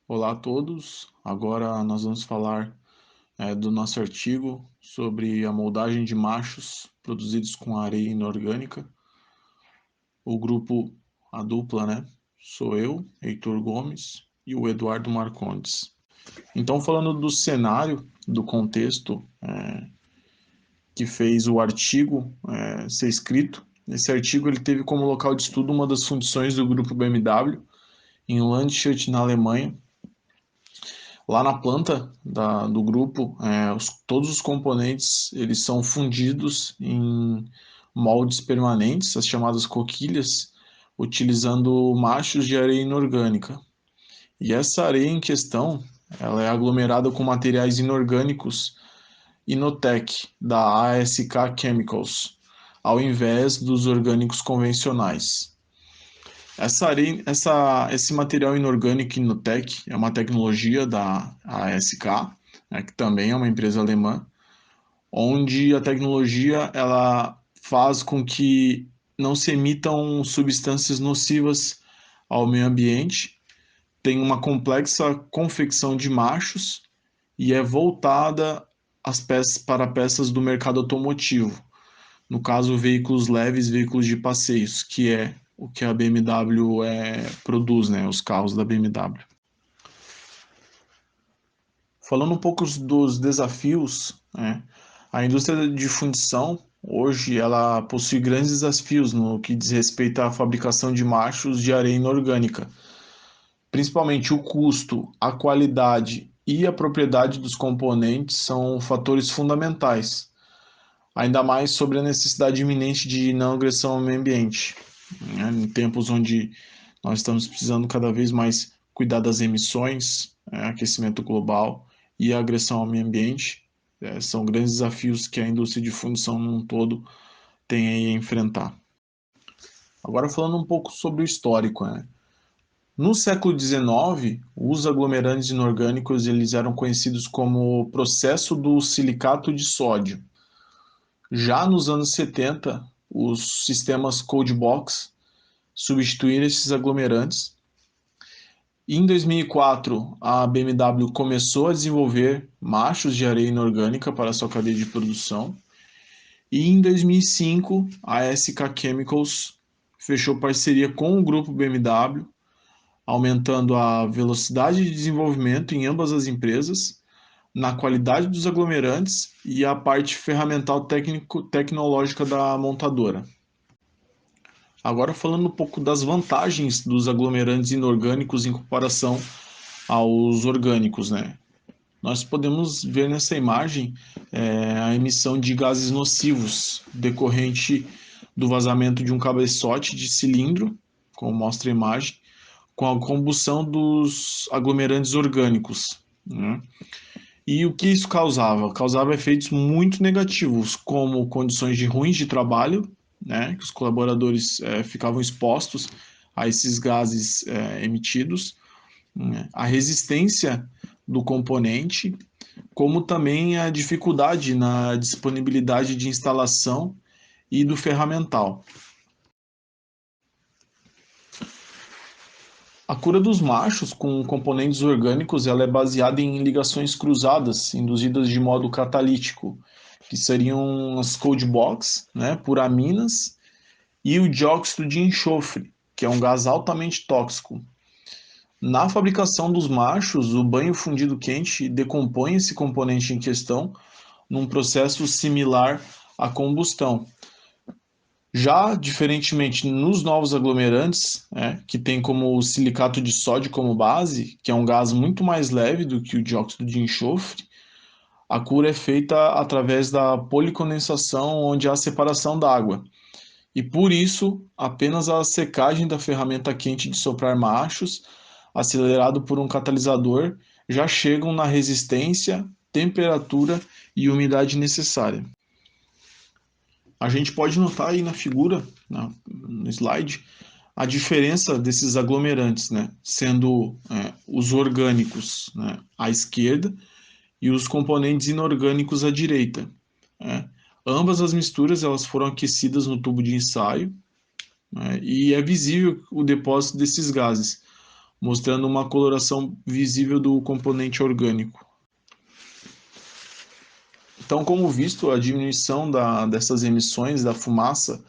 Olá a todos. Agora nós vamos falar do nosso artigo sobre a moldagem de machos produzidos com areia inorgânica. O grupo, a dupla, né? Sou eu, Heitor Gomes, e o Eduardo Marcondes. Então, falando do cenário, do contexto que fez o artigo ser escrito, esse artigo ele teve como local de estudo uma das fundições do grupo BMW em Landshut, na Alemanha. Lá na planta do grupo, todos os componentes eles são fundidos em moldes permanentes, as chamadas coquilhas, utilizando machos de areia inorgânica. E essa areia em questão, ela é aglomerada com materiais inorgânicos Inotec, da ASK Chemicals, ao invés dos orgânicos convencionais. Esse material inorgânico Inotec é uma tecnologia da ASK, né, que também é uma empresa alemã, onde a tecnologia ela faz com que não se emitam substâncias nocivas ao meio ambiente, tem uma complexa confecção de machos e é voltada para peças do mercado automotivo. No caso, veículos leves, veículos de passeios, que é o que a BMW produz, né, os carros da BMW. Falando um pouco dos desafios, né, a indústria de fundição, hoje, ela possui grandes desafios no que diz respeito à fabricação de machos de areia inorgânica. Principalmente o custo, a qualidade e a propriedade dos componentes são fatores fundamentais, ainda mais sobre a necessidade iminente de não agressão ao meio ambiente, né? Em tempos onde nós estamos precisando cada vez mais cuidar das emissões, aquecimento global e a agressão ao meio ambiente, são grandes desafios que a indústria de fundição num todo tem aí a enfrentar. Agora falando um pouco sobre o histórico, né? No século XIX, os aglomerantes inorgânicos eles eram conhecidos como processo do silicato de sódio. Já nos anos 70, os sistemas Cold Box substituíram esses aglomerantes. E em 2004, a BMW começou a desenvolver machos de areia inorgânica para sua cadeia de produção. E em 2005, a SK Chemicals fechou parceria com o grupo BMW, aumentando a velocidade de desenvolvimento em ambas as empresas, na qualidade dos aglomerantes e a parte ferramental tecnológica da montadora. Agora falando um pouco das vantagens dos aglomerantes inorgânicos em comparação aos orgânicos, né? Nós podemos ver nessa imagem a emissão de gases nocivos decorrente do vazamento de um cabeçote de cilindro, como mostra a imagem, com a combustão dos aglomerantes orgânicos, né? E o que isso causava? Causava efeitos muito negativos, como condições ruins de trabalho, né, que os colaboradores ficavam expostos a esses gases emitidos, né, a resistência do componente, como também a dificuldade na disponibilidade de instalação e do ferramental. A cura dos machos com componentes orgânicos ela é baseada em ligações cruzadas induzidas de modo catalítico, que seriam as cold box, né, por aminas, e o dióxido de enxofre, que é um gás altamente tóxico. Na fabricação dos machos, o banho fundido quente decompõe esse componente em questão num processo similar à combustão. Já, diferentemente nos novos aglomerantes, que tem como o silicato de sódio como base, que é um gás muito mais leve do que o dióxido de enxofre, a cura é feita através da policondensação, onde há separação da água. E por isso, apenas a secagem da ferramenta quente de soprar machos, acelerado por um catalisador, já chegam na resistência, temperatura e umidade necessária. A gente pode notar aí na figura, no slide, a diferença desses aglomerantes, né? Sendo os orgânicos, né, à esquerda e os componentes inorgânicos à direita. Né? Ambas as misturas elas foram aquecidas no tubo de ensaio, né, e é visível o depósito desses gases, mostrando uma coloração visível do componente orgânico. Então, como visto, a diminuição dessas emissões da fumaça,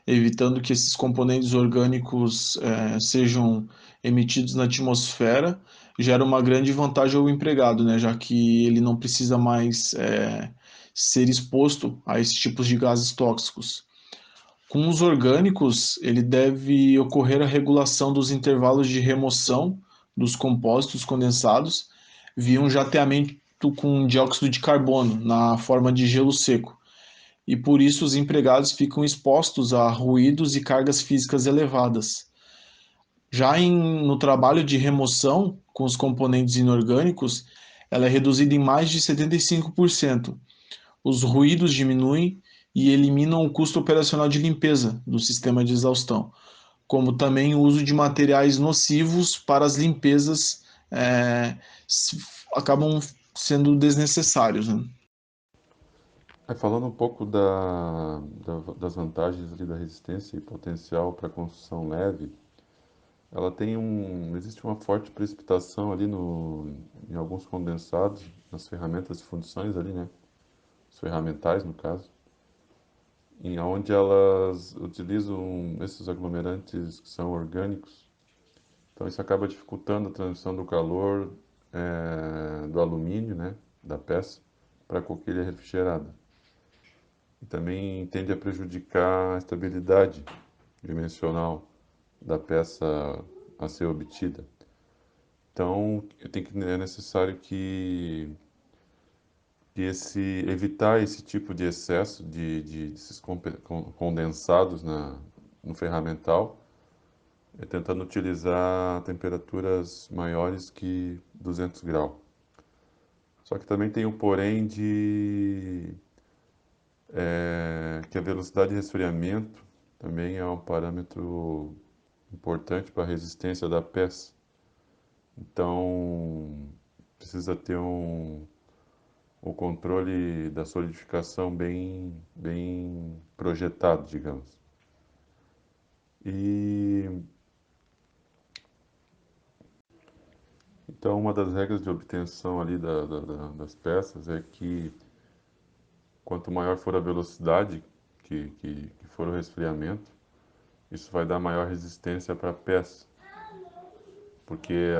evitando que esses componentes orgânicos sejam emitidos na atmosfera, gera uma grande vantagem ao empregado, né, já que ele não precisa mais ser exposto a esses tipos de gases tóxicos. Com os orgânicos, ele deve ocorrer a regulação dos intervalos de remoção dos compósitos condensados via um jateamento com dióxido de carbono na forma de gelo seco. E por isso os empregados ficam expostos a ruídos e cargas físicas elevadas. Já no trabalho de remoção com os componentes inorgânicos, ela é reduzida em mais de 75%. Os ruídos diminuem e eliminam o custo operacional de limpeza do sistema de exaustão, como também o uso de materiais nocivos para as limpezas é, acabam sendo desnecessários, né? Falando um pouco das vantagens ali da resistência e potencial para construção leve, existe uma forte precipitação ali em alguns condensados, nas ferramentas de fundições ali, né? Os ferramentais, no caso, em onde elas utilizam esses aglomerantes que são orgânicos. Então isso acaba dificultando a transição do calor do alumínio, né, da peça, para a coquilha refrigerada. E também tende a prejudicar a estabilidade dimensional da peça a ser obtida. Então, é necessário evitar esse tipo de excesso desses condensados no ferramental, tentando utilizar temperaturas maiores que 200 graus. Só que também tem o porém que a velocidade de resfriamento também é um parâmetro importante para a resistência da peça. Então, precisa ter o controle da solidificação bem projetado, digamos. E então uma das regras de obtenção ali das peças é que quanto maior for a velocidade que for o resfriamento, isso vai dar maior resistência para a peça, porque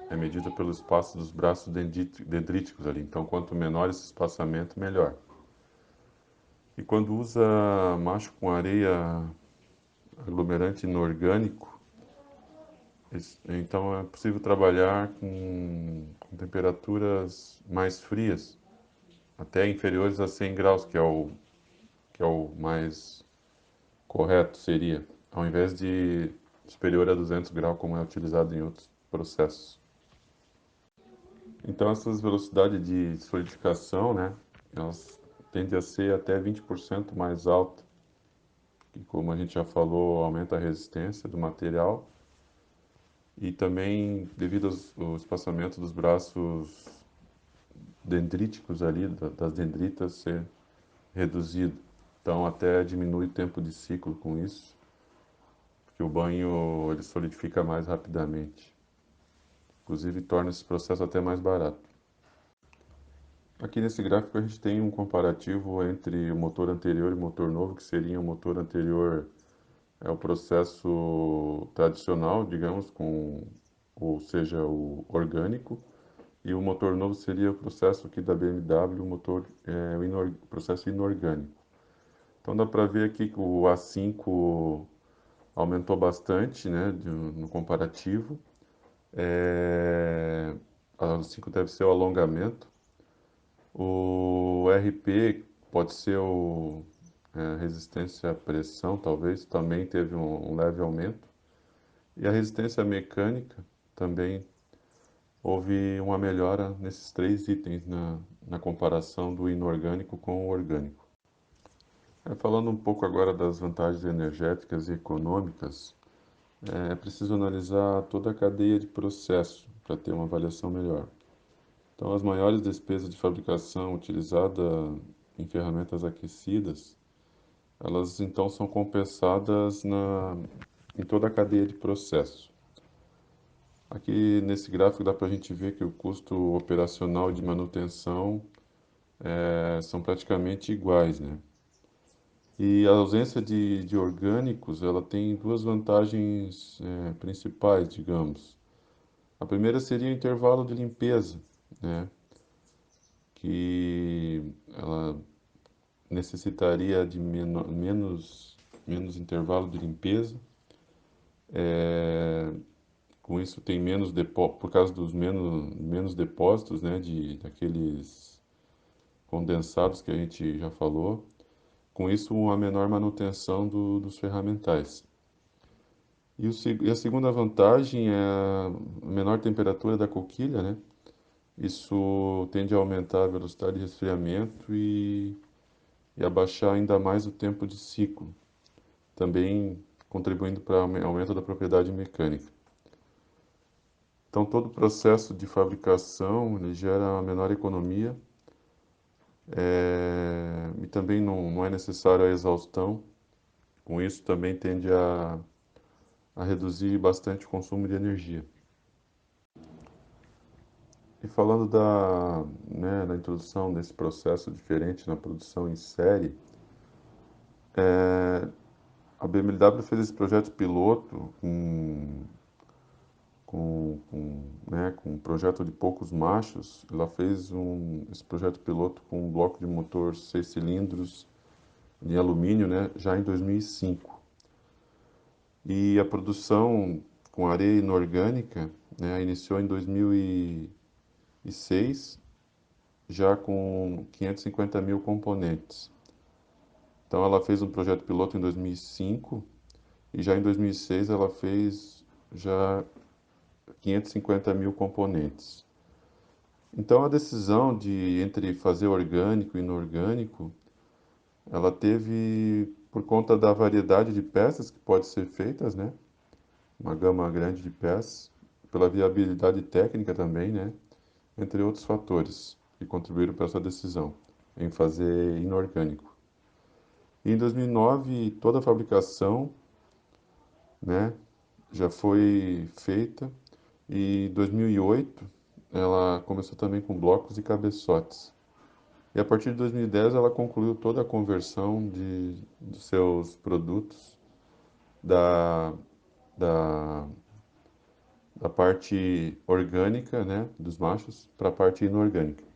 é medida pelo espaço dos braços dendríticos ali. Então, quanto menor esse espaçamento, melhor. E quando usa macho com areia aglomerante inorgânico, então é possível trabalhar com temperaturas mais frias, até inferiores a 100 graus, que é o mais correto seria, ao invés de superior a 200 graus, como é utilizado em outros processos. Então essas velocidades de solidificação, né, elas tendem a ser até 20% mais altas, que como a gente já falou, aumenta a resistência do material e também devido ao espaçamento dos braços dendríticos ali, das dendritas ser reduzido. Então até diminui o tempo de ciclo com isso, porque o banho ele solidifica mais rapidamente. Inclusive torna esse processo até mais barato. Aqui nesse gráfico a gente tem um comparativo entre o motor anterior e o motor novo, que seria o motor anterior o processo tradicional, digamos, ou seja, o orgânico, e o motor novo seria o processo aqui da BMW, o motor o processo inorgânico. Então dá para ver aqui que o A5 aumentou bastante, né, no comparativo. A A5 deve ser o alongamento. O RP pode ser resistência à pressão, talvez, também teve um leve aumento. E a resistência mecânica também houve uma melhora nesses três itens na comparação do inorgânico com o orgânico. Falando um pouco agora das vantagens energéticas e econômicas, é preciso analisar toda a cadeia de processo para ter uma avaliação melhor. Então, as maiores despesas de fabricação utilizada em ferramentas aquecidas, elas então são compensadas em toda a cadeia de processo. Aqui nesse gráfico dá para a gente ver que o custo operacional de manutenção são praticamente iguais, né? E a ausência de orgânicos, ela tem duas vantagens principais, digamos. A primeira seria o intervalo de limpeza, né? Que ela necessitaria de menos intervalo de limpeza. Com isso tem menos por causa dos menos depósitos, né, daqueles condensados que a gente já falou. Com isso, uma menor manutenção dos ferramentais. E a segunda vantagem é a menor temperatura da coquilha, né? Isso tende a aumentar a velocidade de resfriamento e abaixar ainda mais o tempo de ciclo, também contribuindo para o aumento da propriedade mecânica. Então, todo o processo de fabricação ele gera uma menor economia e também não é necessário a exaustão. Com isso, também tende a reduzir bastante o consumo de energia. E falando da introdução desse processo diferente na produção em série, a BMW fez esse projeto piloto com um projeto de poucos machos. Ela fez esse projeto piloto com um bloco de motor 6 cilindros de alumínio, né, já em 2005. E a produção com areia inorgânica, né, iniciou em 2006, já com 550 mil componentes. Então ela fez um projeto piloto em 2005 e já em 2006 ela fez já 550 mil componentes. Então a decisão entre fazer orgânico e inorgânico, ela teve por conta da variedade de peças que pode ser feitas, né? Uma gama grande de peças, pela viabilidade técnica também, né? Entre outros fatores que contribuíram para essa decisão em fazer inorgânico. E em 2009 toda a fabricação, né, já foi feita e em 2008 ela começou também com blocos e cabeçotes. E a partir de 2010 ela concluiu toda a conversão dos seus produtos da, da, da parte orgânica, né, dos machos, para a parte inorgânica.